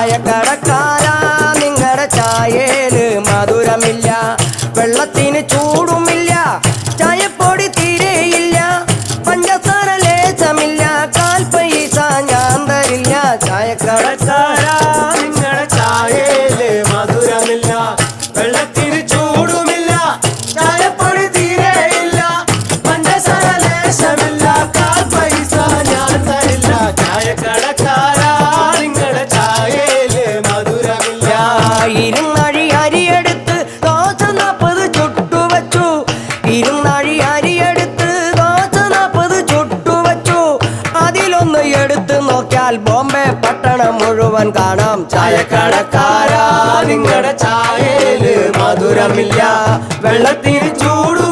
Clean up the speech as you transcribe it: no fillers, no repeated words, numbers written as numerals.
ചായക്കടക്കാരാ നിങ്ങളുടെ ചായയില് മധുരമില്ല, വെള്ളത്തിന് ചൂടുമില്ല, ചായപ്പൊടി തീരെയില്ല, പഞ്ചസാര ലേശമില്ല, കാൽ പൈസ ഞാൻ തരില്ല. ചായക്കടക്കാരാ നിങ്ങളുടെ ചായയില് മധുരമില്ല, വെള്ളത്തിന് ചൂടുമില്ല, ചായപ്പൊടി തീരെയില്ല, പഞ്ചസാര ലേശമില്ല, കാൽ പൈസ ഞാൻ തരില്ല. ചായക്കടക്കാരാ നിങ്ങളുടെ ചായയില് മധുരമില്ല. ഇരുന്നഴി അരിയെടുത്ത് ദോശ 40 ചുട്ടുവച്ചു, ഇരുന്നഴി അരിയെടുത്ത് ദോശ 40 ചുട്ടുവച്ചു, അതിലൊന്ന് എടുത്ത് നോക്കിയാൽ ബോംബെ പട്ടണം മുഴുവൻ കാണാം. ചായക്കടക്കാരാ നിങ്ങളുടെ ചായയില് മധുരമില്ല, വെള്ളത്തിന് ചൂട്